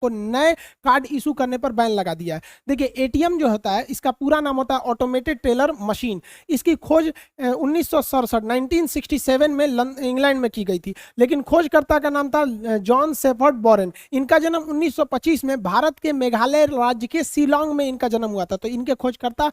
को नए card issue करने पर बैन लगा दिया है। देखिए एटीएम जो होता है इसका पूरा नाम होता है ऑटोमेटेड टेलर मशीन। इसकी खोज 1967 में इंग्लैंड में की गई थी, लेकिन खोजकर्ता का नाम था जॉन शेफर्ड बोरेन। इनका जन्म 1925 में भारत के मेघालय राज्य के शिलांग में इनका जन्म हुआ था। तो इनके खोजकर्ता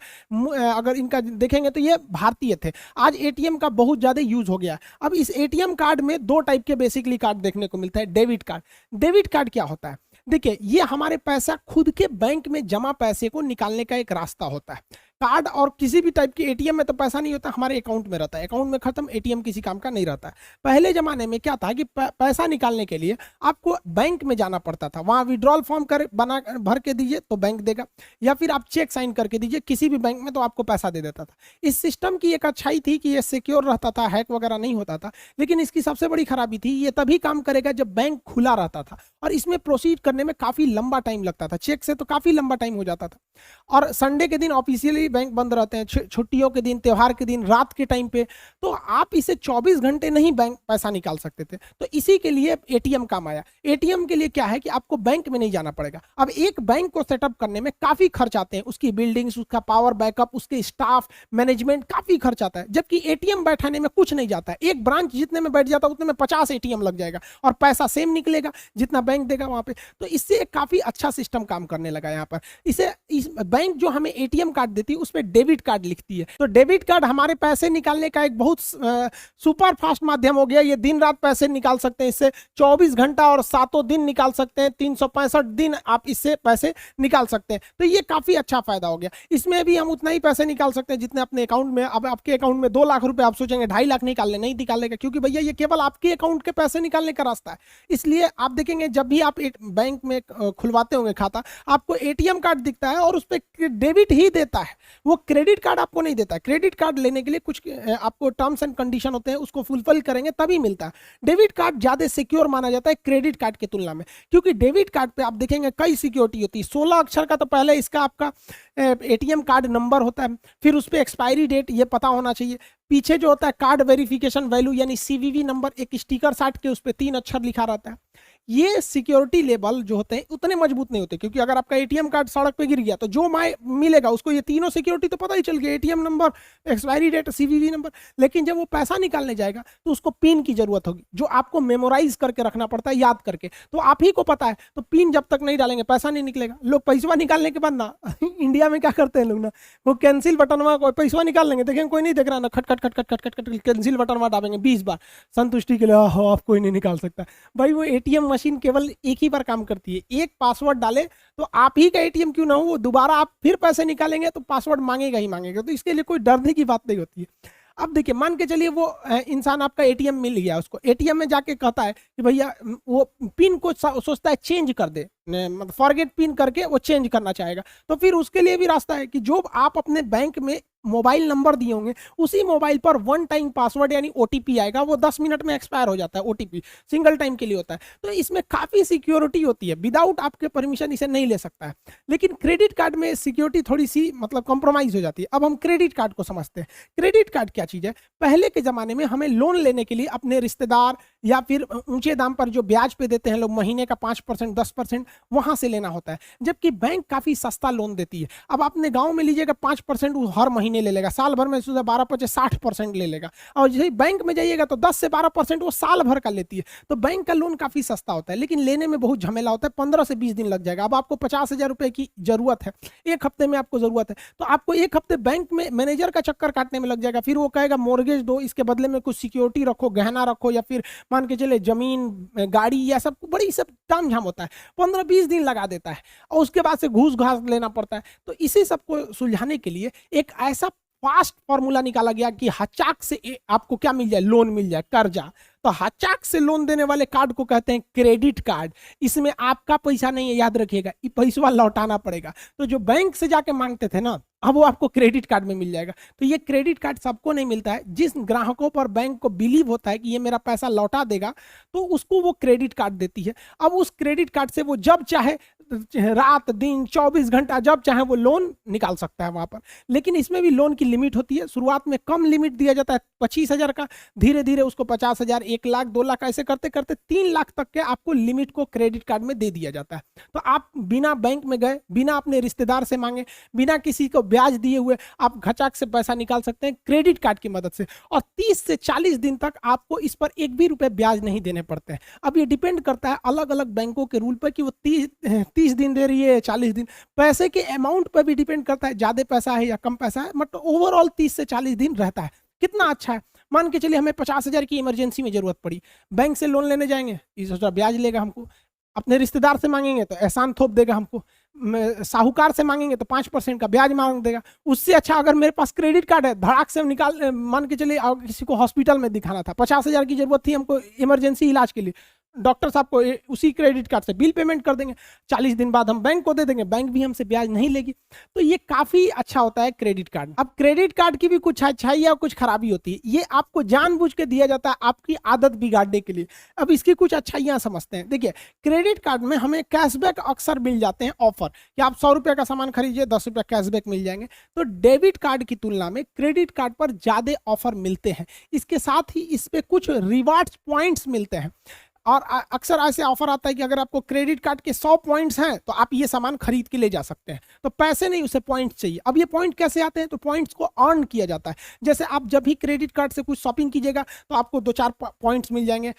अगर इनका देखेंगे तो ये भारतीय थे। आज एटीएम का बहुत ज्यादा यूज हो गया। अब इस एटीएम कार्ड में दो टाइप के बेसिकली कार्ड देखने को मिलता है। Debit card. डेबिट कार्ड क्या होता है? देखिए ये हमारे पैसा खुद के बैंक में जमा पैसे को निकालने का एक रास्ता होता है। कार्ड और किसी भी टाइप के एटीएम में तो पैसा नहीं होता, हमारे अकाउंट में रहता है। अकाउंट में खत्म, एटीएम किसी काम का नहीं रहता है। पहले जमाने में क्या था कि पैसा निकालने के लिए आपको बैंक में जाना पड़ता था, वहां विड्रॉल फॉर्म भर के दीजिए तो बैंक देगा, या फिर आप चेक साइन करके दीजिए किसी भी बैंक में तो आपको पैसा दे देता था। इस सिस्टम की एक अच्छाई थी कि ये सिक्योर रहता था, हैक वगैरह नहीं होता था। लेकिन इसकी सबसे बड़ी खराबी थी, ये तभी काम करेगा जब बैंक खुला रहता था, और इसमें प्रोसीड करने में काफी लंबा टाइम लगता था। चेक से तो काफी लंबा टाइम हो जाता था, और संडे के दिन ऑफिशियली बैंक बंद रहते हैं, छुट्टियों के दिन, त्योहार के दिन, रात के टाइम पे, तो आप इसे 24 घंटे नहीं बैंक पैसा निकाल सकते थे। तो इसी के लिए एटीएम काम आया। एटीएम के लिए क्या है कि आपको बैंक में नहीं जाना पड़ेगा। अब एक बैंक को सेटअप करने में काफी खर्च आते हैं, उसकी बिल्डिंग्स, उसका पावर बैकअप, उसके स्टाफ, मैनेजमेंट, काफी खर्च आता है। जबकि एटीएम बैठाने में कुछ नहीं जाता है। एक ब्रांच जितने में बैठ जाता है उतने में 50 एटीएम लग जाएगा, और पैसा सेम निकलेगा जितना बैंक देगा वहां पे। तो इससे काफी अच्छा सिस्टम काम करने लगा यहाँ पर। इस बैंक जो हमें एटीएम कार्ड देती है उसमें डेबिट कार्ड लिखती है। तो डेबिट कार्ड हमारे पैसे निकालने का एक बहुत सुपर फास्ट माध्यम हो गया। ये दिन रात पैसे निकाल सकते हैं इससे, 24 घंटा और 7 दिन निकाल सकते हैं, 365 दिन आप इससे पैसे निकाल सकते हैं। तो ये काफी अच्छा फायदा हो गया। इसमें भी हम उतना ही पैसे निकाल सकते हैं जितने अपने अकाउंट में। अब आपके अकाउंट में 2 लाख रुपए, आप सोचेंगे 2.5 लाख निकाल ले, नहीं निकालेगा, क्योंकि भैया ये केवल आपके अकाउंट के पैसे निकालने का रास्ता है। इसलिए आप देखेंगे जब भी आप एक बैंक में खुलवाते होंगे खाता, आपको एटीएम कार्ड दिखता है और उस पर डेबिट ही देता है, वो क्रेडिट कार्ड आपको नहीं देता। क्रेडिट कार्ड लेने के लिए कुछ आपको टर्म्स एंड कंडीशन होते हैं, उसको फुलफिल करेंगे तभी मिलता है। डेबिट कार्ड ज्यादा सिक्योर माना जाता है क्रेडिट कार्ड की तुलना में, क्योंकि डेबिट कार्ड पे आप देखेंगे कई सिक्योरिटी होती है। 16 अक्षर का तो पहले इसका आपका एटीएम कार्ड नंबर होता है, फिर उस पर एक्सपायरी डेट ये पता होना चाहिए। पीछे जो होता है कार्ड वेरिफिकेशन वैल्यू यानी सीवीवी नंबर, एक स्टिकर साट के उस पर 3 अक्षर लिखा रहता है। ये सिक्योरिटी लेवल जो होते हैं उतने मजबूत नहीं होते, क्योंकि अगर आपका एटीएम कार्ड सड़क पे गिर गया तो जो मिलेगा उसको ये तीनों सिक्योरिटी तो पता ही चल गया, ATM number, expiry date, CVV number. लेकिन जब वो पैसा निकालने जाएगा तो उसको पिन की जरूरत होगी, जो आपको मेमोराइज करके रखना पड़ता है, याद करके। तो आप ही को पता है, तो पिन जब तक नहीं डालेंगे पैसा नहीं निकलेगा। लोग पैसा निकालने के बाद ना इंडिया में क्या करते हैं लोग ना, वो कैंसिल बटन में पैसा निकाल लेंगे, देखेंगे कोई नहीं देख रहा ना, खट खट खट खट खट खट खट कैंसिल बटन में दाबेंगे 20 बार संतुष्टि के लिए, आप कोई नहीं निकाल सकता। भाई वो एटीएम मशीन केवल एक ही बार काम करती है, एक पासवर्ड डाले तो आप ही का एटीएम क्यों ना हो, वो दोबारा आप फिर पैसे निकालेंगे तो पासवर्ड मांगेगा ही मांगेगा। तो इसके लिए कोई डरने की बात नहीं होती है। अब देखिए मान के चलिए वो इंसान आपका एटीएम मिल गया, उसको एटीएम में जाके कहता है कि भैया वो पिन को सोचता है चेंज कर दे, मतलब फॉरगेट पिन करके वो चेंज करना चाहेगा। तो फिर उसके लिए भी रास्ता है कि जो आप अपने बैंक में मोबाइल नंबर दिए होंगे उसी मोबाइल पर 1 टाइम पासवर्ड यानी ओटीपी आएगा, वो 10 मिनट में एक्सपायर हो जाता है। ओटीपी सिंगल टाइम के लिए होता है। तो इसमें काफी सिक्योरिटी होती है, विदाउट आपके परमिशन इसे नहीं ले सकता है। लेकिन क्रेडिट कार्ड में सिक्योरिटी थोड़ी सी मतलब कॉम्प्रोमाइज हो जाती है। अब हम क्रेडिट कार्ड को समझते हैं। क्रेडिट कार्ड क्या चीज है? पहले के जमाने में हमें लोन लेने के लिए अपने रिश्तेदार या फिर ऊंचे दाम पर जो ब्याज पे देते हैं लोग, महीने का 5% 10%, वहां से लेना होता है, जबकि बैंक काफी सस्ता लोन देती है। अब अपने गांव में लीजिएगा 5% वो हर महीने ले लेगा, साल भर में 12-25 60% ले लेगा। और जैसे बैंक में जाइएगा तो 10 से 12% वो साल भर का लेती है। तो बैंक का लोन काफी सस्ता होता है, लेकिन लेने में बहुत झमेला होता है, 15 से 20 दिन लग जाएगा। अब आपको 50,000 रुपए की जरूरत है, 1 हफ्ते में आपको जरूरत है, तो आपको 1 हफ्ते बैंक में मैनेजर का चक्कर काटने में लग जाएगा। फिर वो कहेगा मोर्गेज दो, इसके बदले में कुछ सिक्योरिटी रखो, गहना रखो, या फिर मान के चले जमीन, गाड़ी, या सब बड़ी सब ताम झाम होता है, 15-20 दिन लगा देता है, और उसके बाद से घूस घास लेना पड़ता है। तो इसी सबको सुलझाने के लिए एक ऐसा फास्ट फॉर्मूला निकाला गया कि हचाक से आपको क्या मिल जाए, लोन मिल जाए, कर्जा। तो हचाक से लोन देने वाले कार्ड को कहते हैं क्रेडिट कार्ड। इसमें आपका पैसा नहीं है, याद रखिएगा, ये पैसा लौटाना पड़ेगा। तो जो बैंक से जाके मांगते थे ना, अब वो आपको क्रेडिट कार्ड में मिल जाएगा। तो ये क्रेडिट कार्ड सबको नहीं मिलता है। जिस ग्राहकों पर बैंक को बिलीव होता है कि ये मेरा पैसा लौटा देगा, तो उसको वो क्रेडिट कार्ड देती है। अब उस क्रेडिट कार्ड से वो जब चाहे रात दिन 24 घंटा जब चाहे वो लोन निकाल सकता है वहां पर। लेकिन इसमें भी लोन की लिमिट होती है। शुरुआत में कम लिमिट दिया जाता है 25,000 का, धीरे धीरे उसको 50,000, 1 लाख, 2 लाख ऐसे करते करते 3 लाख तक के आपको लिमिट को क्रेडिट कार्ड में दे दिया जाता है। तो आप बिना बैंक में गए, बिना अपने रिश्तेदार से मांगे, बिना किसी को ब्याज दिए हुए आप घचाक से पैसा निकाल सकते हैं क्रेडिट कार्ड की मदद से। और 30 से 40 दिन तक आपको इस पर 1 भी रुपए ब्याज नहीं देने पड़ते हैं। अब ये डिपेंड करता है अलग अलग बैंकों के रूल पर कि वो 30 दिन दे रही है, 40 दिन, पैसे के अमाउंट पर भी डिपेंड करता है, ज्यादा पैसा है या कम पैसा है। मतलब ओवरऑल 30 से 40 दिन रहता है। कितना अच्छा है। मान के चलिए हमें 50,000 की इमरजेंसी में जरूरत पड़ी, बैंक से लोन लेने जाएंगे, इस ब्याज लेगा हमको। अपने रिश्तेदार से मांगेंगे तो एहसान थोप देगा हमको। साहूकार से मांगेंगे तो 5% का ब्याज मांग देगा। उससे अच्छा अगर मेरे पास क्रेडिट कार्ड है, धड़ाक से निकाल, मान के चलिए किसी को हॉस्पिटल में दिखाना था, 50,000 की जरूरत थी हमको इमरजेंसी इलाज के लिए, डॉक्टर साहब को उसी क्रेडिट कार्ड से बिल पेमेंट कर देंगे, 40 दिन बाद हम बैंक को दे देंगे, बैंक भी हमसे ब्याज नहीं लेगी। तो ये काफी अच्छा होता है क्रेडिट कार्ड। अब क्रेडिट कार्ड की भी कुछ अच्छाई और कुछ खराबी होती है। ये आपको जानबूझ के दिया जाता है आपकी आदत बिगाड़ने के लिए। अब इसकी कुछ अच्छाइयां समझते हैं। देखिए, क्रेडिट कार्ड में हमें कैशबैक अक्सर मिल जाते हैं, ऑफर कि आप 100 रुपये का सामान खरीदिए, 10 रुपये कैशबैक मिल जाएंगे। तो डेबिट कार्ड की तुलना में क्रेडिट कार्ड पर ज्यादा ऑफर मिलते हैं। इसके साथ ही इस पे कुछ रिवार्ड्स पॉइंट्स मिलते हैं। और अक्सर ऐसे ऑफर आता है कि अगर आपको क्रेडिट कार्ड के 100 पॉइंट्स हैं तो आप ये सामान खरीद के ले जा सकते हैं। तो पैसे नहीं, उसे पॉइंट्स चाहिए। अब ये पॉइंट कैसे आते हैं? तो पॉइंट्स को अर्न किया जाता है। जैसे आप जब भी क्रेडिट कार्ड से कुछ शॉपिंग कीजिएगा तो आपको 2-4 पॉइंट्स मिल जाएंगे।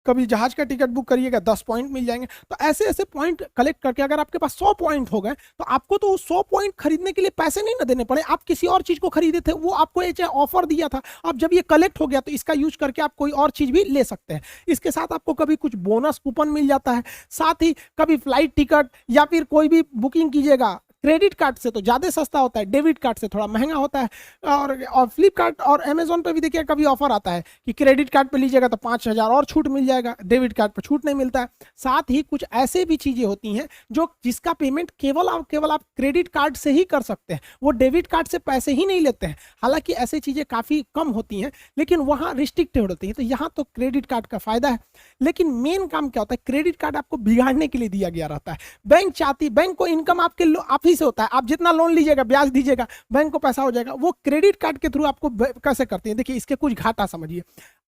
कभी जहाज का टिकट बुक करिएगा 10 पॉइंट मिल जाएंगे। तो ऐसे ऐसे पॉइंट कलेक्ट करके अगर आपके पास 100 पॉइंट हो गए तो आपको तो 100 पॉइंट खरीदने के लिए पैसे नहीं ना देने पड़े। आप किसी और चीज को खरीदे थे, वो आपको ये ऑफर दिया था, अब जब ये कलेक्ट हो गया तो इसका यूज करके आप कोई और चीज भी ले सकते हैं। इसके साथ आपको कभी कुछ बोनस कूपन मिल जाता है, साथ ही कभी फ्लाइट टिकट या फिर कोई भी बुकिंग कीजिएगा क्रेडिट कार्ड से तो ज़्यादा सस्ता होता है, डेबिट कार्ड से थोड़ा महंगा होता है। और फ्लिपकार्ट और अमेजोन पे भी देखिए कभी ऑफर आता है कि क्रेडिट कार्ड पे लीजिएगा तो 5,000 और छूट मिल जाएगा, डेबिट कार्ड पे छूट नहीं मिलता है। साथ ही कुछ ऐसे भी चीज़ें होती हैं जो जिसका पेमेंट केवल आप क्रेडिट कार्ड से ही कर सकते हैं, वो डेबिट कार्ड से पैसे ही नहीं लेते हैं। हालांकि ऐसी चीज़ें काफ़ी कम होती हैं लेकिन वहाँ रिस्ट्रिक्टेड होती है। तो यहाँ तो क्रेडिट कार्ड का फायदा है। लेकिन मेन काम क्या होता है, क्रेडिट कार्ड आपको बिगाड़ने के लिए दिया गया रहता है। बैंक को इनकम आप ही से होता है। आप जितना लोन लीजिएगा, ब्याज दीजिएगा, बैंक को पैसा हो जाएगा। वो क्रेडिट कार्ड के थ्रू आपको कैसे करते हैं? देखिए, इसके कुछ घाटा समझिए।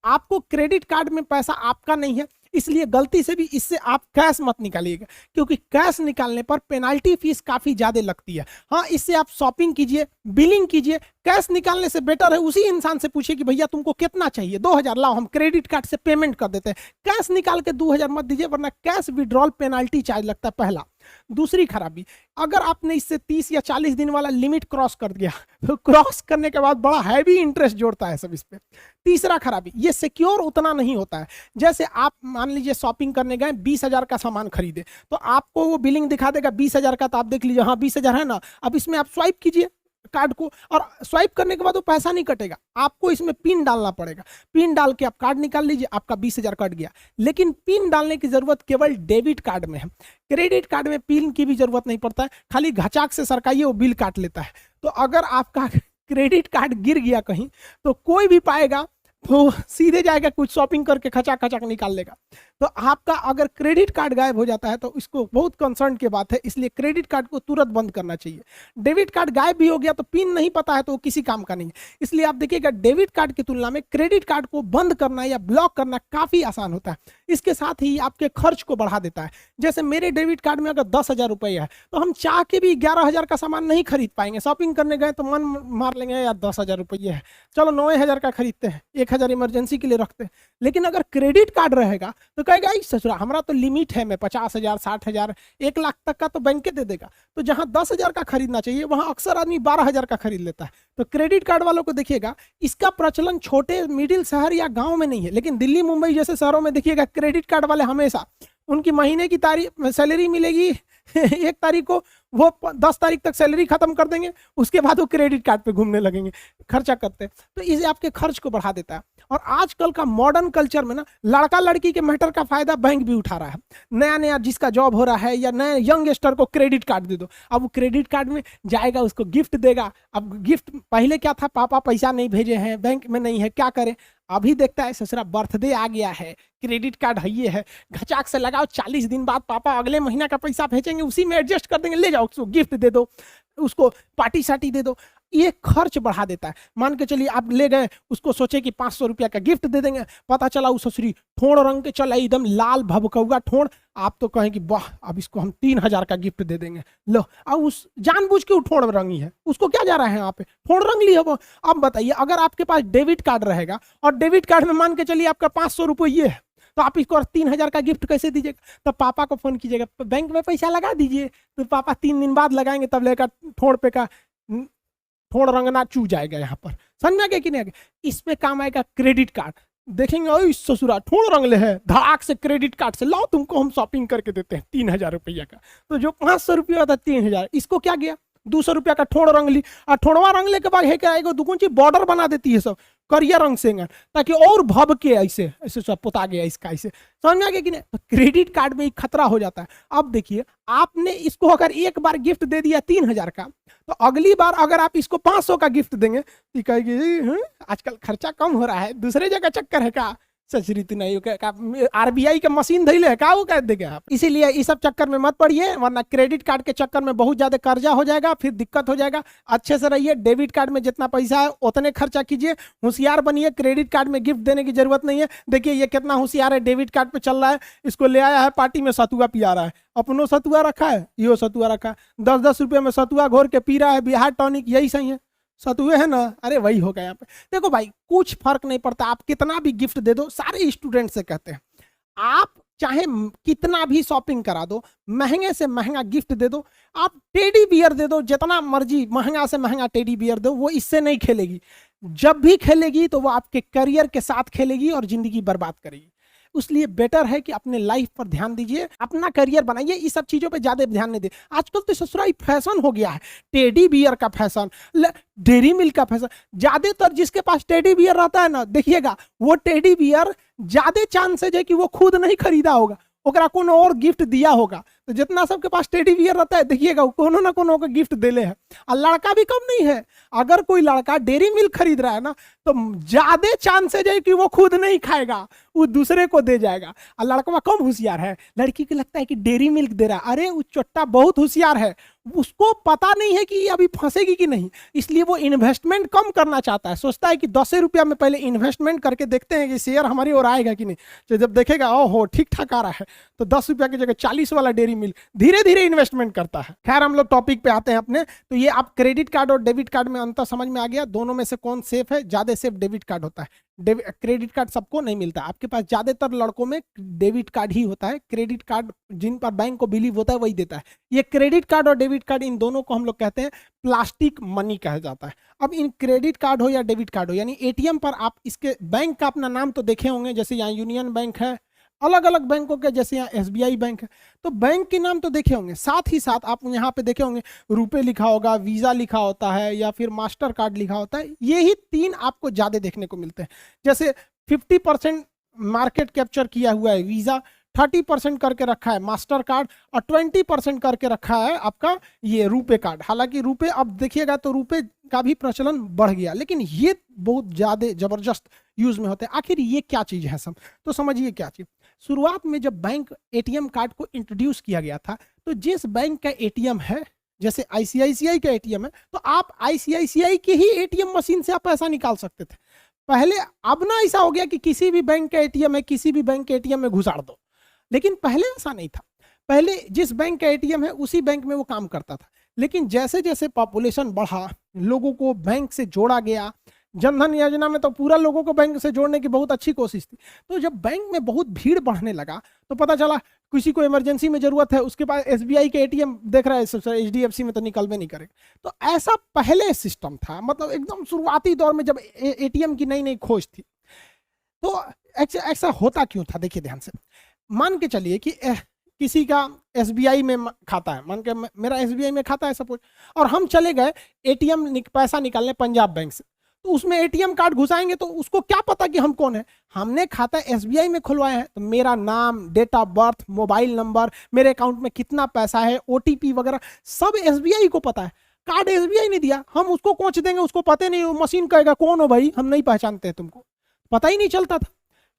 आपको क्रेडिट कार्ड में पैसा आपका नहीं है, इसलिए गलती से भी इससे आप कैश मत निकालिएगा, क्योंकि कैश निकालने पर पेनाल्टी फीस काफी ज्यादा लगती है। हाँ, इससे आप शॉपिंग कीजिए, बिलिंग कीजिए। कैश निकालने से बेटर है उसी इंसान से पूछिए कि भैया तुमको कितना चाहिए, 2,000 लाओ, हम क्रेडिट कार्ड से पेमेंट कर देते हैं। कैश निकाल के 2,000 मत दीजिए, वरना कैश विड्रॉल पेनाल्टी चार्ज लगता है, पहला। दूसरी खराबी, अगर आपने इससे 30 या 40 दिन वाला लिमिट क्रॉस कर दिया तो क्रॉस करने के बाद बड़ा हैवी इंटरेस्ट जोड़ता है सब इस पे। तीसरा खराबी, ये सिक्योर उतना नहीं होता है। जैसे आप मान लीजिए शॉपिंग करने गए, 20,000 का सामान खरीदे, तो आपको वो बिलिंग दिखा देगा 20,000 का, तो आप देख लीजिए हाँ 20,000 है ना। अब इसमें आप स्वाइप कीजिए कार्ड को, और स्वाइप करने के बाद वो पैसा नहीं कटेगा, आपको इसमें पिन डालना पड़ेगा। पिन डाल के आप कार्ड निकाल लीजिए, आपका 20,000 कट गया। लेकिन पिन डालने की जरूरत केवल डेबिट कार्ड में है। क्रेडिट कार्ड में पिन की भी जरूरत नहीं पड़ता है, खाली घचाक से सरकाइए, वो बिल काट लेता है। तो अगर आपका क्रेडिट कार्ड गिर गया कहीं तो कोई भी पाएगा तो सीधे जाएगा, कुछ शॉपिंग करके खचाक खचाक निकाल लेगा। तो आपका अगर क्रेडिट कार्ड गायब हो जाता है तो इसको बहुत कंसर्न की बात है, इसलिए क्रेडिट कार्ड को तुरंत बंद करना चाहिए। डेबिट कार्ड गायब भी हो गया तो पिन नहीं पता है तो वो किसी काम का नहीं है। इसलिए आप देखिएगा, डेबिट कार्ड की तुलना में क्रेडिट कार्ड को बंद करना या ब्लॉक करना काफी आसान होता है। इसके साथ ही आपके खर्च को बढ़ा देता है। जैसे मेरे डेबिट कार्ड में अगर 10,000 रुपये है तो हम चाह के भी 11,000 का सामान नहीं खरीद पाएंगे। शॉपिंग करने गए तो मन मार लेंगे, यार 10,000 रुपये है, चलो 9,000 का खरीदते हैं, 1,000 इमरजेंसी के लिए रखते हैं। लेकिन अगर क्रेडिट कार्ड रहेगा तो कहेगा ससुरा हमारा तो लिमिट है, मैं 50,000, 60,000, 1 लाख तक का तो बैंक दे देगा। तो जहां 10,000 का खरीदना चाहिए वहां अक्सर आदमी 12,000 का खरीद लेता है। तो क्रेडिट कार्ड वालों को देखिएगा, इसका प्रचलन छोटे मिडिल शहर या गांव में नहीं है, लेकिन दिल्ली मुंबई जैसे शहरों में देखिएगा क्रेडिट कार्ड वाले हमेशा उनकी महीने की सैलरी मिलेगी 1 तारीख को, वो 10 तारीख तक सैलरी खत्म कर देंगे, उसके बाद वो क्रेडिट कार्ड पे घूमने लगेंगे, खर्चा करते हैं। तो इसे आपके खर्च को बढ़ा देता है। और आजकल का मॉडर्न कल्चर में ना लड़का लड़की के मैटर का फायदा बैंक भी उठा रहा है। नया नया जिसका जॉब हो रहा है या नया यंगस्टर को क्रेडिट कार्ड दे दो, अब वो क्रेडिट कार्ड में जाएगा, उसको गिफ्ट देगा। अब गिफ्ट पहले क्या था, पापा पैसा नहीं भेजे हैं, बैंक में नहीं है, क्या करें, अभी देखता है ससुरा बर्थडे आ गया है, क्रेडिट कार्ड है, ये है, घचाक से लगाओ, 40 दिन बाद पापा अगले महीना का पैसा भेजेंगे, उसी में एडजस्ट कर देंगे, ले जाओ, उसको गिफ्ट दे दो, उसको पार्टी सार्टी दे दो। ये खर्च बढ़ा देता है। मान के चलिए आप ले गए, उसको सोचे कि 500 रुपया का गिफ्ट दे देंगे, पता चला उस ससुरी ठोड़ रंग के चला, एकदम लाल भभकौआ ठोड़, आप तो कहें कि वाह अब इसको हम 3000 का गिफ्ट दे देंगे, लो। अब उस जानबूझ के वो ठोड़ रंगी है, उसको क्या जा रहा है, यहाँ पे ठोड़ रंग ली है वो। अब बताइए अगर आपके पास डेबिट कार्ड रहेगा और डेबिट कार्ड में मान के चलिए आपका 500 रुपये ये है, तो आप इसको 3000 का गिफ्ट कैसे दीजिएगा? तब पापा को फोन कीजिएगा, बैंक में पैसा लगा दीजिए, तो पापा 3 दिन बाद लगाएंगे, तब लेकर ठोड़ पे का ठोड़ रंगना चू जाएगा। यहाँ पर समझ में आ गया कि नहीं आ गया? इसमें काम आएगा क्रेडिट कार्ड। देखेंगे ओ ससुरा ठोड़ रंगले है, धड़ाक से क्रेडिट कार्ड से लाओ, तुमको हम शॉपिंग करके देते हैं 3000 रुपया का। तो जो 500 रुपया था 3000, इसको क्या गया 200 रुपया का ठोड़ रंग ली, और ठोड़वा रंगले के बाद है क्या आएगा, दुगुन चीज बॉर्डर बना देती है सब करिया रंग से, ताकि और भब के ऐसे ऐसे सब पोता गया इसका, ऐसे समझ में आ गया कि नहीं? तो क्रेडिट कार्ड में खतरा हो जाता है। अब देखिए आपने इसको अगर एक बार गिफ्ट दे दिया 3000 का, तो अगली बार अगर आप इसको 500 का गिफ्ट देंगे तो कहेगी आजकल खर्चा कम हो रहा है, दूसरे जगह चक्कर है का, सचरित नहीं, आरबीआई का मशीन धैले है का, वो कह देगा आप। इसीलिए इस सब चक्कर में मत पड़िए, वरना क्रेडिट कार्ड के चक्कर में बहुत ज्यादा कर्जा हो जाएगा, फिर दिक्कत हो जाएगा। अच्छे से रहिए, डेबिट कार्ड में जितना पैसा है उतने खर्चा कीजिए, होशियार बनिए, क्रेडिट कार्ड में गिफ्ट देने की जरूरत नहीं है। देखिए ये कितना होशियार है, डेबिट कार्ड पे चल रहा है, इसको ले आया है पार्टी में सतुआ पिया रहा है, अपनो सतुआ रखा है, यो सतुआ रखा है, 10-10 रुपये में सतुआ घोर के पी रहा है, बिहार टॉनिक, यही सही है, सतुए है ना, अरे वही होगा यहाँ पे। देखो भाई कुछ फर्क नहीं पड़ता, आप कितना भी गिफ्ट दे दो, सारे स्टूडेंट से कहते हैं आप चाहे कितना भी शॉपिंग करा दो, महंगे से महंगा गिफ्ट दे दो, आप टेडी बियर दे दो, जितना मर्जी महंगा से महंगा टेडी बियर दो, वो इससे नहीं खेलेगी। जब भी खेलेगी तो वो आपके करियर के साथ खेलेगी और जिंदगी बर्बाद करेगी। इसलिए बेटर है कि अपने लाइफ पर ध्यान दीजिए, अपना करियर बनाइए, इस सब चीजों पे ज्यादा ध्यान नहीं दे। आजकल तो ससुराई फैशन हो गया है, टेडी बियर का फैशन, डेयरी मिल्क का फैशन। ज्यादातर जिसके पास टेडी बियर रहता है ना, देखिएगा वो टेडी बियर ज्यादा चांसेज है कि वो खुद नहीं खरीदा होगा, ओकरा कोनो और गिफ्ट दिया होगा। तो जितना सबके पास टेडी बियर रहता है, देखिएगा कोनो ना कोनो को गिफ्ट देले है। और लड़का भी कम नहीं है, अगर कोई लड़का डेयरी मिल्क खरीद रहा है ना, तो ज्यादा चांसेज है कि वो खुद नहीं खाएगा, वो दूसरे को दे जाएगा। और लड़का कम होशियार है, लड़की को लगता है कि डेयरी मिल्क दे रहा है, अरे वो चोट्टा बहुत होशियार है, उसको पता नहीं है कि अभी फंसेगी कि नहीं, इसलिए वो इन्वेस्टमेंट कम करना चाहता है। सोचता है कि 10 रुपया में पहले इन्वेस्टमेंट करके देखते हैं कि शेयर हमारी ओर आएगा कि नहीं। तो जब देखेगा ओहो ठीक ठाक आ रहा है, तो 10 रुपया की जगह 40 वाला डेयरी मिल्क धीरे धीरे इन्वेस्टमेंट करता है। खैर हम लोग टॉपिक पे आते हैं अपने। तो ये आप क्रेडिट कार्ड और डेबिट कार्ड में अंतर समझ में आ गया, दोनों में से कौन सेफ है? ज्यादा सेफ डेबिट कार्ड होता है। क्रेडिट कार्ड सबको नहीं मिलता, आपके पास ज्यादातर लड़कों में डेबिट कार्ड ही होता है। क्रेडिट कार्ड जिन पर बैंक को बिलीव होता है वही देता है। ये क्रेडिट कार्ड और डेबिट कार्ड, इन दोनों को हम लोग कहते हैं प्लास्टिक मनी कहा जाता है। अब इन क्रेडिट कार्ड हो या डेबिट कार्ड हो, यानी एटीएम पर आप इसके बैंक का अपना नाम तो देखे होंगे, जैसे यहाँ यूनियन बैंक है, अलग अलग बैंकों के, जैसे यहाँ एसबीआई बैंक है, तो बैंक के नाम तो देखे होंगे। साथ ही साथ आप यहाँ पे देखे होंगे रुपए लिखा होगा, वीजा लिखा होता है, या फिर मास्टर कार्ड लिखा होता है। ये ही 3 आपको ज्यादा देखने को मिलते हैं। जैसे 50% मार्केट कैप्चर किया हुआ है वीजा, 30% करके रखा है मास्टर कार्ड, और 20% करके रखा है आपका ये रुपए कार्ड। हालांकि रुपए अब देखिएगा तो रुपए का भी प्रचलन बढ़ गया, लेकिन ये बहुत ज्यादा जबरदस्त यूज में होते हैं। आखिर ये क्या चीज है सब, तो समझिए क्या चीज। शुरुआत में जब बैंक एटीएम कार्ड को इंट्रोड्यूस किया गया था, तो जिस बैंक का एटीएम है, जैसे आईसीआईसीआई का एटीएम है, तो आप आईसीआईसीआई के ही एटीएम मशीन से आप पैसा निकाल सकते थे पहले। अब ना ऐसा हो गया कि किसी भी बैंक का एटीएम है, किसी भी बैंक के एटीएम में घुसाड़ दो, लेकिन पहले ऐसा नहीं था। पहले जिस बैंक का एटीएम है उसी बैंक में वो काम करता था। लेकिन जैसे जैसे पॉपुलेशन बढ़ा, लोगों को बैंक से जोड़ा गया, जनधन योजना में तो पूरा लोगों को बैंक से जोड़ने की बहुत अच्छी कोशिश थी। तो जब बैंक में बहुत भीड़ बढ़ने लगा, तो पता चला किसी को इमरजेंसी में जरूरत है, उसके पास एसबीआई के एटीएम देख रहा है, एचडीएफसी में तो निकल भी नहीं करेगा। तो ऐसा पहले सिस्टम था, मतलब एकदम शुरुआती दौर में जब एटीएम की नई नई खोज थी। तो ऐसा होता क्यों था, देखिए ध्यान से। मान के चलिए कि किसी का एसबीआई में खाता है, मान के मेरा एसबीआई में खाता है सपोज, और हम चले गए एटीएम पैसा निकालने पंजाब बैंक से। तो उसमें एटीएम कार्ड घुसाएंगे तो उसको क्या पता कि हम कौन है। हमने खाता एसबीआई में खुलवाया है तो मेरा नाम, date of birth, mobile number, मेरे अकाउंट में कितना पैसा है, ओटीपी वगैरह सब एसबीआई को पता है। कार्ड एसबीआई ने दिया, हम उसको कोच देंगे, उसको पता नहीं, वो मशीन कहेगा कौन हो भाई, हम नहीं पहचानते, तुमको पता ही नहीं चलता था।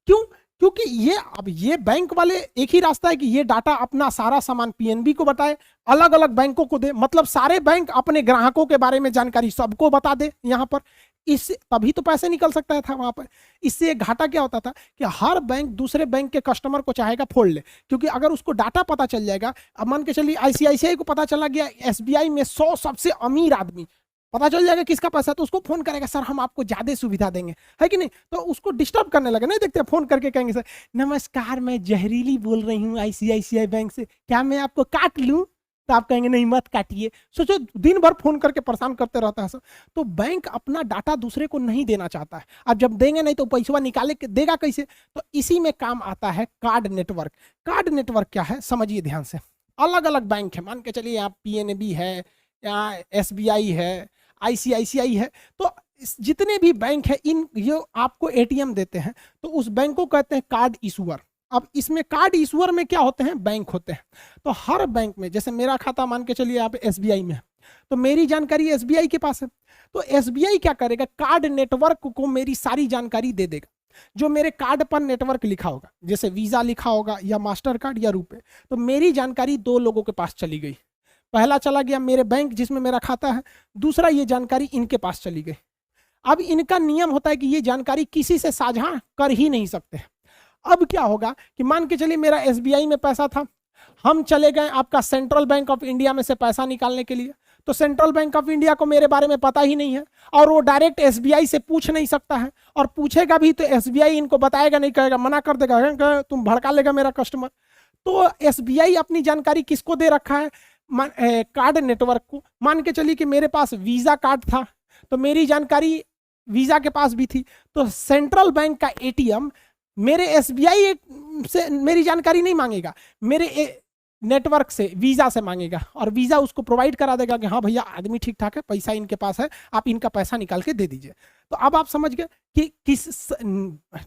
क्यों? क्योंकि ये अब ये बैंक वाले एक ही रास्ता है कि ये डाटा अपना सारा सामान पीएनबी को बताए, अलग अलग बैंकों को दे, मतलब सारे बैंक अपने ग्राहकों के बारे में जानकारी सबको बता दे यहाँ पर। इससे तभी तो पैसे निकल सकता था वहां पर। इससे घाटा क्या होता था कि हर बैंक दूसरे बैंक के कस्टमर को चाहेगा फोड़ ले, क्योंकि अगर उसको डाटा पता चल जाएगा, अब मान के चलिए आईसीआईसीआई को पता चला गया एसबीआई में 100 सबसे अमीर आदमी, पता चल जाएगा किसका पैसा, तो उसको फोन करेगा, सर हम आपको ज्यादा सुविधा देंगे, है कि नहीं। तो उसको डिस्टर्ब करने लगे, नहीं देखते फोन करके कहेंगे सर नमस्कार मैं जहरीली बोल रही हूँ आईसीआईसीआई बैंक से, क्या मैं आपको काट लूं? तो आप कहेंगे नहीं मत काटिए। सोचो दिन भर फोन करके परेशान करते रहता है सर। तो बैंक अपना डाटा दूसरे को नहीं देना चाहता है। अब जब देंगे नहीं तो पैसा निकाले देगा कैसे? तो इसी में काम आता है कार्ड नेटवर्क। कार्ड नेटवर्क क्या है समझिए ध्यान से। अलग अलग बैंक है, मान के चलिए यहाँ पीएनबी है, यहाँ एसबीआई है, आईसीआईसीआई है, तो जितने भी बैंक है इन ये आपको एटीएम देते हैं, तो उस बैंक को कहते हैं कार्ड इशूअर। अब इसमें कार्ड इशूअर में क्या होते हैं? बैंक होते हैं। तो हर बैंक में, जैसे मेरा खाता मान के चलिए आप एसबीआई में है, तो मेरी जानकारी एसबीआई के पास है, तो एसबीआई क्या करेगा, कार्ड नेटवर्क को मेरी सारी जानकारी दे देगा। जो मेरे कार्ड पर नेटवर्क लिखा होगा, जैसे वीजा लिखा होगा या मास्टर कार्ड या रुपए, तो मेरी जानकारी दो लोगों के पास चली गई। पहला चला गया मेरे बैंक जिसमें मेरा खाता है, दूसरा ये जानकारी इनके पास चली गई। अब इनका नियम होता है कि ये जानकारी किसी से साझा कर ही नहीं सकते। अब क्या होगा कि मान के चलिए मेरा एसबीआई में पैसा था, हम चले गए आपका सेंट्रल बैंक ऑफ इंडिया में से पैसा निकालने के लिए, तो सेंट्रल बैंक ऑफ इंडिया को मेरे बारे में पता ही नहीं है और वो डायरेक्ट एसबीआई से पूछ नहीं सकता है, और पूछेगा भी तो एसबीआई इनको बताएगा नहीं, कहेगा, मना कर देगा, तुम भड़का लेगा मेरा कस्टमर। तो एसबीआई अपनी जानकारी किसको दे रखा है? कार्ड नेटवर्क को। मान के चलिए कि मेरे पास वीजा कार्ड था, तो मेरी जानकारी वीजा के पास भी थी, तो सेंट्रल बैंक का एटीएम मेरे एसबीआई से मेरी जानकारी नहीं मांगेगा, मेरे नेटवर्क से वीजा से मांगेगा, और वीजा उसको प्रोवाइड करा देगा कि हाँ भैया आदमी ठीक ठाक है, पैसा इनके पास है, आप इनका पैसा निकाल के दे दीजिए। तो अब आप समझ गए कि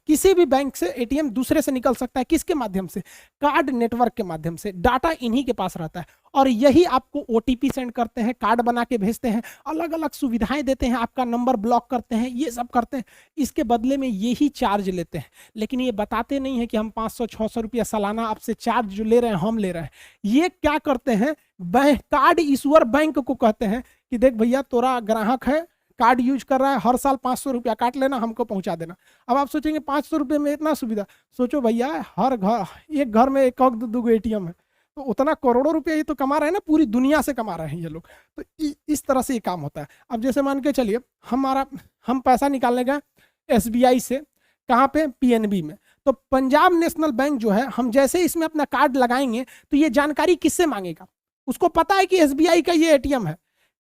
किसी भी बैंक से एटीएम दूसरे से निकल सकता है, किसके माध्यम से? कार्ड नेटवर्क के माध्यम से। डाटा इन्हीं के पास रहता है, और यही आपको ओटीपी सेंड करते हैं, कार्ड बना के भेजते हैं, अलग अलग सुविधाएं देते हैं, आपका नंबर ब्लॉक करते हैं, ये सब करते हैं। इसके बदले में यही चार्ज लेते हैं, लेकिन ये बताते नहीं है कि हम 500-600 रुपया सालाना आपसे चार्ज जो ले रहे हैं हम ले रहे हैं। ये क्या करते हैं, कार्ड इशूअर बैंक को कहते हैं कि देख भैया तोरा ग्राहक है, कार्ड यूज कर रहा है, हर साल 500 रुपया काट लेना, हमको पहुंचा देना। अब आप सोचेंगे 500 रुपये में इतना सुविधा, सोचो भैया हर घर, एक घर में एक दो एटीएम है, तो उतना करोड़ों रुपया ये तो कमा रहे हैं ना, पूरी दुनिया से कमा रहे हैं ये लोग। तो इस तरह से ये काम होता है। अब जैसे मान के चलिए हम पैसा निकालने गए एसबीआई से, कहाँ पे? पीएनबी में। तो पंजाब नेशनल बैंक जो है, हम जैसे इसमें अपना कार्ड लगाएंगे तो ये जानकारी किससे मांगेगा? उसको पता है कि एसबीआई का ये एटीएम है,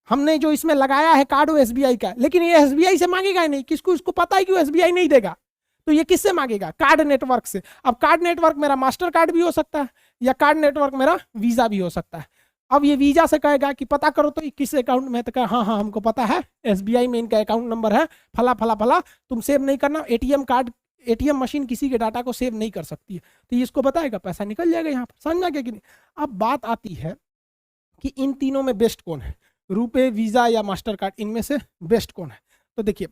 हमने जो इसमें लगाया है कार्ड वो एसबीआई का है, लेकिन ये एसबीआई से मांगेगा ही नहीं। किसको? इसको पता है कि वो एसबीआई नहीं देगा, तो ये किससे मांगेगा? कार्ड नेटवर्क से। अब कार्ड नेटवर्क मेरा मास्टर कार्ड भी हो सकता है, या कार्ड नेटवर्क मेरा वीजा भी हो सकता है। अब ये वीजा से कहेगा कि पता करो तो किस अकाउंट में, तो कहे हाँ हाँ हमको पता है, एसबीआई में इनका अकाउंट नंबर है फला फला फला, तुम सेव नहीं करना। एटीएम कार्ड, एटीएम मशीन किसी के डाटा को सेव नहीं कर सकती है, तो ये इसको बताएगा, पैसा निकल जाएगा यहाँ पर। समझ में गया कि नहीं? अब बात आती है कि इन तीनों में बेस्ट कौन है, रुपए, वीजा या मास्टर कार्ड, इनमें से बेस्ट कौन है? तो देखिए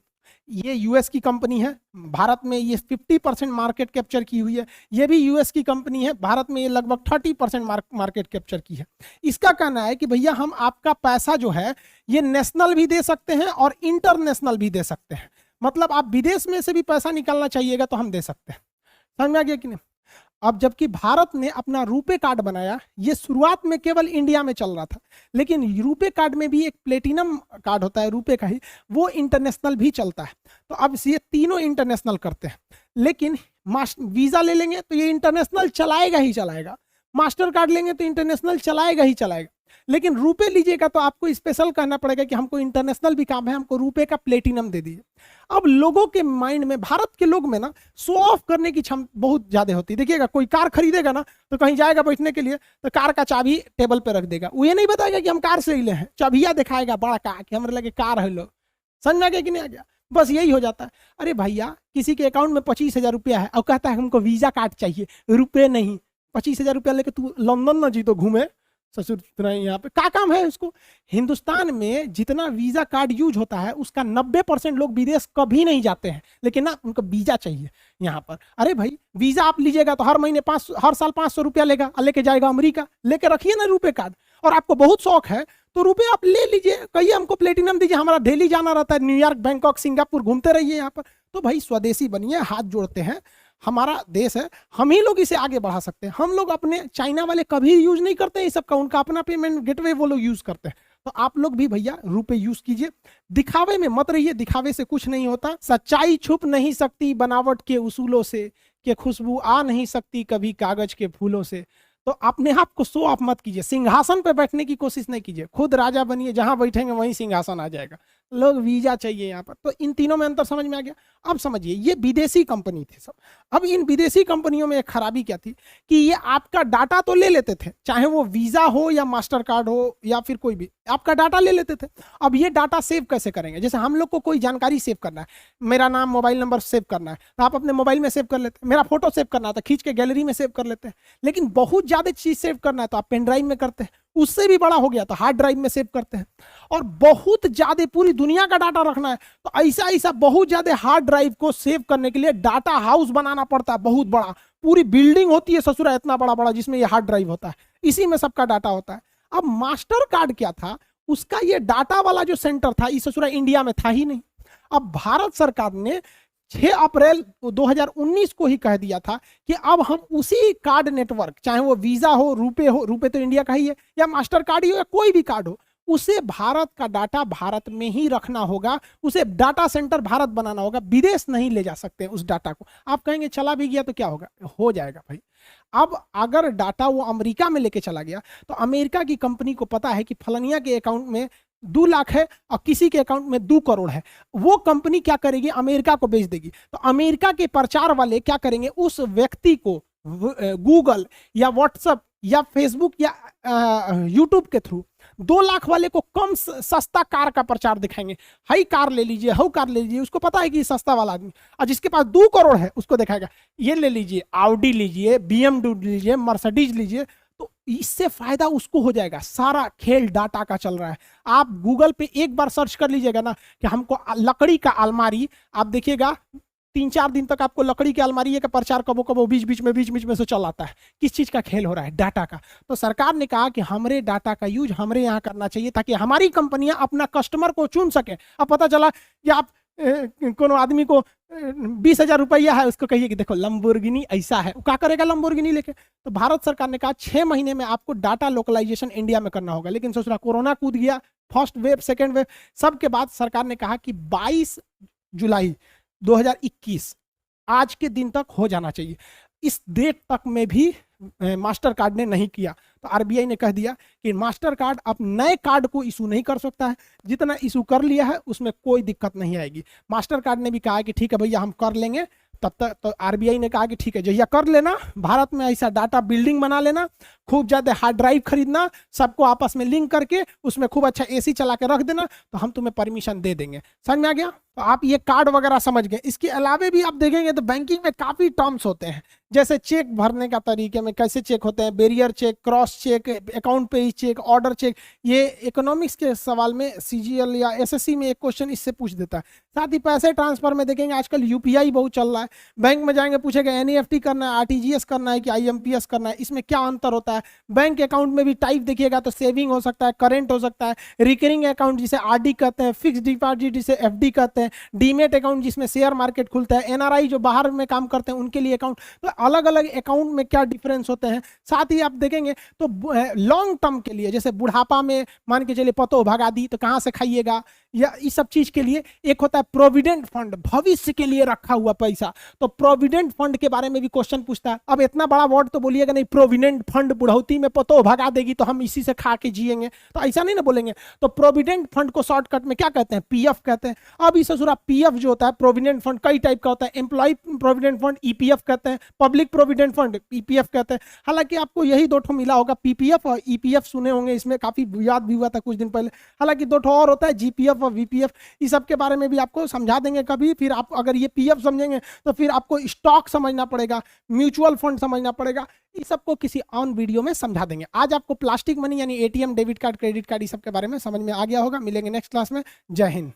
ये यूएस की कंपनी है, भारत में ये 50% मार्केट कैप्चर की हुई है। ये भी यूएस की कंपनी है, भारत में ये लगभग 30% मार्केट कैप्चर की है। इसका कहना है कि भैया हम आपका पैसा जो है ये नेशनल भी दे सकते हैं और इंटरनेशनल भी दे सकते हैं, मतलब आप विदेश में से भी पैसा निकालना चाहिएगा तो हम दे सकते हैं। समझ में आ गया कि नहीं? अब जबकि भारत ने अपना रुपे कार्ड बनाया, ये शुरुआत में केवल इंडिया में चल रहा था, लेकिन रुपे कार्ड में भी एक प्लेटिनम कार्ड होता है रुपे का ही, वो इंटरनेशनल भी चलता है। तो अब ये तीनों इंटरनेशनल करते हैं, लेकिन वीजा ले लेंगे तो ये इंटरनेशनल चलाएगा ही चलाएगा, मास्टर कार्ड लेंगे तो इंटरनेशनल चलाएगा ही चलाएगा, लेकिन रुपए लीजिएगा तो आपको स्पेशल कहना पड़ेगा कि हमको इंटरनेशनल भी काम है, हमको रुपए का प्लेटिनम दे दीजिए। अब लोगों के माइंड में, भारत के लोग में ना शो ऑफ करने की क्षमता बहुत ज्यादा होती है। देखिएगा कोई कार खरीदेगा ना तो कहीं जाएगा बैठने के लिए तो कार का चाबी टेबल पे रख देगा, वो ये नहीं बताएगा कि हम कार से ही ले हैं, चाबिया दिखाएगा बड़ा कार कि हमारे लगे कार है। लोग समझ में आ गया कि नहीं आ गया? बस यही हो जाता है। अरे भैया किसी के अकाउंट में 25,000 रुपया है और कहता है हमको वीजा कार्ड चाहिए, रुपए नहीं, 25,000 रुपया लेके तू लंदन ना जी तो घूमे ससुर यहाँ पे क्या काम है उसको। हिंदुस्तान में जितना वीजा कार्ड यूज होता है उसका 90% लोग विदेश कभी नहीं जाते हैं, लेकिन ना उनको वीजा चाहिए यहाँ पर। अरे भाई वीजा आप लीजिएगा तो हर महीने हर साल 500 रुपया लेगा, लेके जाएगा अमेरिका, लेके रखिए ना रुपए कार्ड। और आपको बहुत शौक है तो रुपए आप ले लीजिए, कहिए हमको प्लेटिनम दीजिए, हमारा डेली जाना रहता है, न्यूयॉर्क, बैंकॉक, सिंगापुर घूमते रहिए यहाँ पर। तो भाई स्वदेशी बनिए, हाथ जोड़ते हैं, हमारा देश है, हम ही लोग इसे आगे बढ़ा सकते हैं। हम लोग अपने, चाइना वाले कभी यूज नहीं करते हैं इस सब का, उनका अपना पेमेंट गेटवे वो लोग यूज करते हैं। तो आप लोग भी भैया रुपए यूज कीजिए, दिखावे में मत रहिए, दिखावे से कुछ नहीं होता। सच्चाई छुप नहीं सकती बनावट के उसूलों से, कि खुशबू आ नहीं सकती कभी कागज के फूलों से। तो अपने आप को शो ऑफ मत कीजिए, सिंहासन पे बैठने की कोशिश नहीं कीजिए, खुद राजा बनिए, जहां बैठेंगे वहीं सिंहासन आ जाएगा। लोग वीजा चाहिए यहाँ पर। तो इन तीनों में अंतर समझ में आ गया। अब समझिए ये विदेशी कंपनी थी सब। अब इन विदेशी कंपनियों में एक खराबी क्या थी कि ये आपका डाटा तो ले लेते थे, चाहे वो वीजा हो या मास्टर कार्ड हो या फिर कोई भी, आपका डाटा ले लेते थे। अब ये डाटा सेव कैसे करेंगे? जैसे हम लोग को कोई जानकारी सेव करना है, मेरा नाम, मोबाइल नंबर सेव करना है तो आप अपने मोबाइल में सेव कर लेते हैं, मेरा फोटो सेव करना है तो खींच के गैलरी में सेव कर लेते हैं। लेकिन बहुत ज्यादा चीज सेव करना है तो आप पेन ड्राइव में करते हैं, उससे भी बड़ा हो गया तो हार्ड ड्राइव में सेव करते हैं। और बहुत ज्यादा पूरी दुनिया का डाटा रखना है तो ऐसा ऐसा बहुत ज्यादा हार्ड ड्राइव को सेव करने के लिए डाटा हाउस बनाना पड़ता है, बहुत बड़ा, पूरी बिल्डिंग होती है ससुरा इतना बड़ा बड़ा, जिसमें ये हार्ड ड्राइव होता है, इसी में सबका डाटा होता है। अब मास्टर कार्ड क्या था, उसका ये डाटा वाला जो सेंटर था इस ससुरा इंडिया में था ही नहीं। अब भारत सरकार ने 6 अप्रैल 2019 को ही कह दिया था कि अब हम उसी कार्ड नेटवर्क, चाहे वो वीजा हो, रुपए तो इंडिया का ही है, या मास्टर कार्ड ही हो या कोई भी कार्ड हो, उसे भारत का डाटा भारत में ही रखना होगा, उसे डाटा सेंटर भारत बनाना होगा, विदेश नहीं ले जा सकते उस डाटा को। आप कहेंगे चला भी गया तो क्या होगा? हो जाएगा भाई। अब अगर डाटा वो अमेरिका में लेके चला गया तो अमेरिका की कंपनी को पता है कि फलानिया के अकाउंट में 2 लाख है और किसी के अकाउंट में 2 करोड़ है, वो कंपनी क्या करेगी? अमेरिका को बेच देगी। तो अमेरिका के प्रचार वाले क्या करेंगे? उस व्यक्ति को गूगल या व्हाट्सएप या फेसबुक या यूट्यूब के थ्रू 2 लाख वाले को कम सस्ता कार का प्रचार दिखाएंगे, हाई कार ले लीजिए, हाउ कार ले लीजिए, उसको पता है कि सस्ता वाला आदमी। और जिसके पास 2 करोड़ है उसको दिखाएगा ये ले लीजिए, ऑडी लीजिए, BMW लीजिए, मर्सिडीज लीजिए। तो इससे फायदा उसको हो जाएगा। सारा खेल डाटा का चल रहा है। आप गूगल पे एक बार सर्च कर लीजिएगा ना कि हमको लकड़ी का अलमारी, आप देखिएगा 3-4 दिन तक आपको लकड़ी की अलमारी का प्रचार कबो कबो बीच बीच में से चल आता है। किस चीज का खेल हो रहा है? डाटा का। तो सरकार ने कहा कि हमारे डाटा का यूज हमारे यहाँ करना चाहिए ताकि हमारी कंपनियां अपना कस्टमर को चुन सके। अब पता चला कि आप कोनो आदमी को 20,000 रुपया है, उसको कहिए कि देखो लंबोर्गिनी ऐसा है, क्या करेगा लंबोर्गिनी लेके? तो भारत सरकार ने कहा 6 महीने में आपको डाटा लोकलाइजेशन इंडिया में करना होगा। लेकिन सोच रहा कोरोना कूद गया, फर्स्ट वेव, सेकेंड वेव, सबके बाद सरकार ने कहा कि 22 जुलाई 2021 आज के दिन तक हो जाना चाहिए। इस डेट तक में भी मास्टर कार्ड ने नहीं किया। तो आरबीआई ने कह दिया कि मास्टर कार्ड अब नए कार्ड को इशू नहीं कर सकता है, जितना इशू कर लिया है उसमें कोई दिक्कत नहीं आएगी। मास्टर कार्ड ने भी कहा कि ठीक है भैया हम कर लेंगे। तब तक तो आरबीआई ने कहा कि ठीक है जहिया कर लेना, भारत में ऐसा डाटा बिल्डिंग बना लेना, खूब ज्यादा हार्ड ड्राइव खरीदना, सबको आपस में लिंक करके उसमें खूब अच्छा एसी चला के रख देना, तो हम तुम्हें परमिशन दे देंगे। समझ में आ गया? तो आप ये कार्ड वगैरह समझ गए। इसके अलावे भी आप देखेंगे तो बैंकिंग में काफी टर्म्स होते हैं, जैसे चेक भरने का तरीके में कैसे चेक होते हैं, bearer cheque, cross cheque, account payee cheque, order cheque. ये इकोनॉमिक्स के सवाल में सीजीएल या एसएससी में एक क्वेश्चन इससे पूछ देता है। साथ ही पैसे ट्रांसफर में देखेंगे आजकल यूपीआई बहुत चल रहा है। बैंक में जाएंगे पूछेगा एनईएफटी करना है, आरटीजीएस करना है कि आईएमपीएस करना है, इसमें क्या अंतर होता है। बैंक अकाउंट में भी टाइप देखिएगा तो सेविंग हो सकता है, करेंट हो सकता है, रिकरिंग अकाउंट जिसे आरडी कहते हैं, फिक्स डिपॉजिट जिसे एफडी कहते हैं, डीमेट अकाउंट जिसमें शेयर मार्केट खुलता है, एनआरआई जो बाहर में काम करते हैं उनके लिए अकाउंट। तो अलग अलग अकाउंट में क्या डिफरेंस होते हैं। साथ ही आप देखेंगे तो लॉन्ग टर्म के लिए, जैसे बुढ़ापा में मान के चलिए पतो भगा दी तो कहां से खाइएगा, या इस सब चीज के लिए एक होता है प्रोविडेंट फंड, भविष्य के लिए रखा हुआ पैसा। तो प्रोविडेंट फंड के बारे में भी क्वेश्चन पूछता है। अब इतना बड़ा वर्ड तो बोलिएगा नहीं, प्रोविडेंट फंड बुढ़ौती में पतो भगा देगी तो हम इसी से खा के जिएंगे, तो ऐसा नहीं ना बोलेंगे। तो प्रोविडेंट फंड को शॉर्टकट में क्या कहते हैं? पीएफ कहते हैं। अब इस ससुरा पीएफ जो होता है, प्रोविडेंट फंड कई टाइप का होता है। एम्प्लॉय प्रोविडेंट फंड ईपीएफ कहते हैं, पब्लिक प्रोविडेंट फंड ईपीएफ कहते हैं। हालांकि आपको यही 2 ठो मिला होगा, पीपीएफ और ईपीएफ सुने होंगे, इसमें काफी विवाद भी हुआ था कुछ दिन पहले। हालांकि 2 ठो और होता है, जीपीएफ पीएफ और वीपीएफ, इस सब के बारे में भी आपको समझा देंगे कभी। फिर आप अगर ये पीएफ समझेंगे तो फिर आपको स्टॉक समझना पड़ेगा, म्यूचुअल फंड समझना पड़ेगा, इस सबको किसी ऑन वीडियो में समझा देंगे। आज आपको प्लास्टिक मनी यानी ATM, debit card, credit card, इस सब के बारे में समझ में आ गया होगा। मिलेंगे नेक्स्ट क्लास में। जय हिंद।